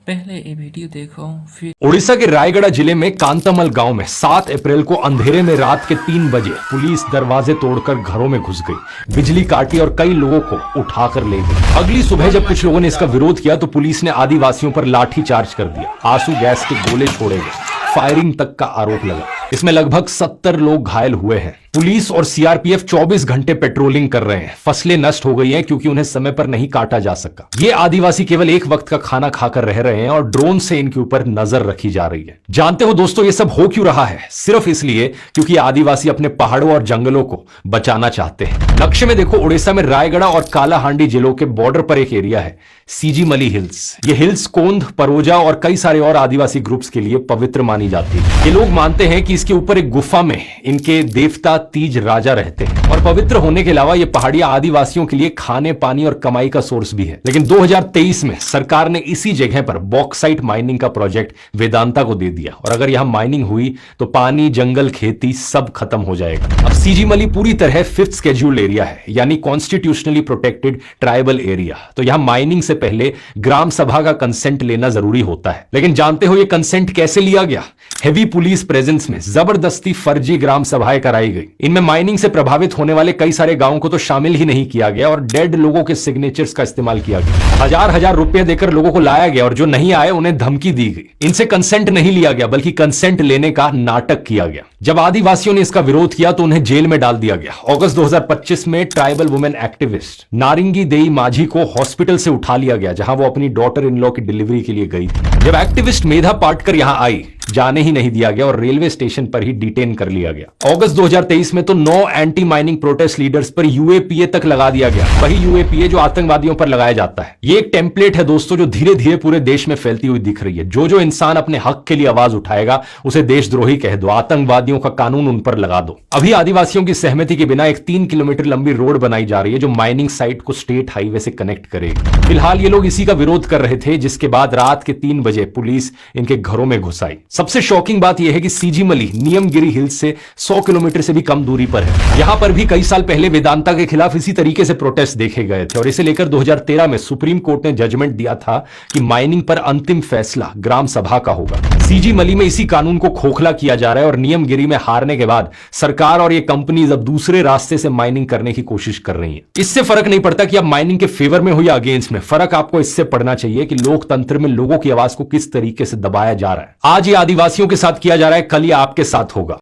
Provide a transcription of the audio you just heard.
पहले ये वीडियो देखो फिर। उड़ीसा के रायगढ़ जिले में कांतामल गांव में 7 अप्रैल को अंधेरे में रात के 3 बजे पुलिस दरवाजे तोड़कर घरों में घुस गई, बिजली काटी और कई लोगों को उठाकर ले गई। अगली सुबह जब कुछ लोगों ने इसका विरोध किया तो पुलिस ने आदिवासियों पर लाठी चार्ज कर दिया, आंसू गैस के गोले छोड़े गए, फायरिंग तक का आरोप लगा। इसमें लगभग 70 लोग घायल हुए हैं। पुलिस और सीआरपीएफ 24 घंटे पेट्रोलिंग कर रहे हैं। फसलें नष्ट हो गई हैं क्योंकि उन्हें समय पर नहीं काटा जा सका। ये आदिवासी केवल एक वक्त का खाना खाकर रह रहे हैं और ड्रोन से इनके ऊपर नजर रखी जा रही है। जानते हो दोस्तों, ये सब हो क्यों रहा है? सिर्फ इसलिए क्योंकि आदिवासी अपने पहाड़ों और जंगलों को बचाना चाहते हैं। लक्ष्य में देखो, उड़ीसा में रायगढ़ और कालाहांडी जिलों के बॉर्डर पर एक एरिया है, सीजीमली हिल्स। ये हिल्स कोंद, परोजा और कई सारे और आदिवासी ग्रुप्स के लिए पवित्र मानी जाती है। ये लोग मानते हैं कि इसके ऊपर एक गुफा में इनके देवता तीज राजा रहते हैं और पवित्र होने के अलावा ये पहाड़ियां आदिवासियों के लिए खाने, पानी और कमाई का सोर्स भी है। लेकिन 2023 में सरकार ने इसी जगह पर बॉक्साइट माइनिंग का प्रोजेक्ट वेदांता को दे दिया और अगर यहां माइनिंग हुई तो पानी, जंगल, खेती सब खत्म हो जाएगा। अब सीजीमली पूरी तरह 5th शेड्यूल्ड एरिया है, यानी कॉन्स्टिट्यूशनली प्रोटेक्टेड ट्राइबल एरिया। तो यहां माइनिंग से पहले ग्राम सभा का कंसेंट लेना जरूरी होता है। लेकिन जानते हो ये कंसेंट कैसे लिया गया? हेवी पुलिस प्रेजेंस में जबरदस्ती फर्जी ग्राम सभाएं कराई गई। इनमें माइनिंग से प्रभावित होने वाले कई सारे गांवों को तो शामिल ही नहीं किया गया और डेड लोगों के सिग्नेचर्स का इस्तेमाल किया गया। हजार रुपए देकर लोगों को लाया गया और जो नहीं आए उन्हें धमकी दी गई। इनसे कंसेंट नहीं लिया गया बल्कि कंसेंट लेने का नाटक किया गया। जब आदिवासियों ने इसका विरोध किया तो उन्हें जेल में डाल दिया गया। अगस्त 2025 में ट्राइबल वुमेन एक्टिविस्ट नारिंगी देई माझी को हॉस्पिटल से उठा लिया गया, जहां वो अपनी डॉटर इन लॉ की डिलीवरी के लिए गई थी। जब एक्टिविस्ट मेधा पाटकर यहां आई, जाने ही नहीं दिया गया और रेलवे स्टेशन पर ही डिटेन कर लिया गया। अगस्त 2023 में तो 9 एंटी माइनिंग प्रोटेस्ट लीडर्स पर यूएपीए तक लगा दिया गया, वही यूएपीए जो आतंकवादियों पर लगाया जाता है। ये एक टेम्पलेट है दोस्तों जो धीरे धीरे पूरे देश में फैलती हुई दिख रही है। जो इंसान अपने हक के लिए आवाज उठाएगा उसे देशद्रोही कह दो, आतंकवादियों का कानून उन पर लगा दो। अभी आदिवासियों की सहमति के बिना एक 3 किलोमीटर लंबी रोड बनाई जा रही है जो माइनिंग साइट को स्टेट हाईवे से कनेक्ट करेगी। फिलहाल ये लोग इसी का विरोध कर रहे थे, जिसके बाद रात के 3 बजे पुलिस इनके घरों में घुस आई। सबसे शॉकिंग बात यह है कि सीजीमली नियमगिरी हिल्स से 100 किलोमीटर से भी कम दूरी पर है। यहां पर भी कई साल पहले वेदांता के खिलाफ इसी तरीके से प्रोटेस्ट देखे गए थे और इसे लेकर 2013 में सुप्रीम कोर्ट ने जजमेंट दिया था कि माइनिंग पर अंतिम फैसला ग्राम सभा का होगा। सीजीमली में इसी कानून को खोखला किया जा रहा है और नियमगिरी में हारने के बाद सरकार और ये कंपनीज अब दूसरे रास्ते से माइनिंग करने की कोशिश कर रही है। इससे फर्क नहीं पड़ता कि आप माइनिंग के फेवर में हो या अगेंस्ट में, फर्क आपको इससे पड़ना चाहिए कि लोकतंत्र में लोगों की आवाज को किस तरीके से दबाया जा रहा है। आज ये आदिवासियों के साथ किया जा रहा है, कल ये आपके साथ होगा।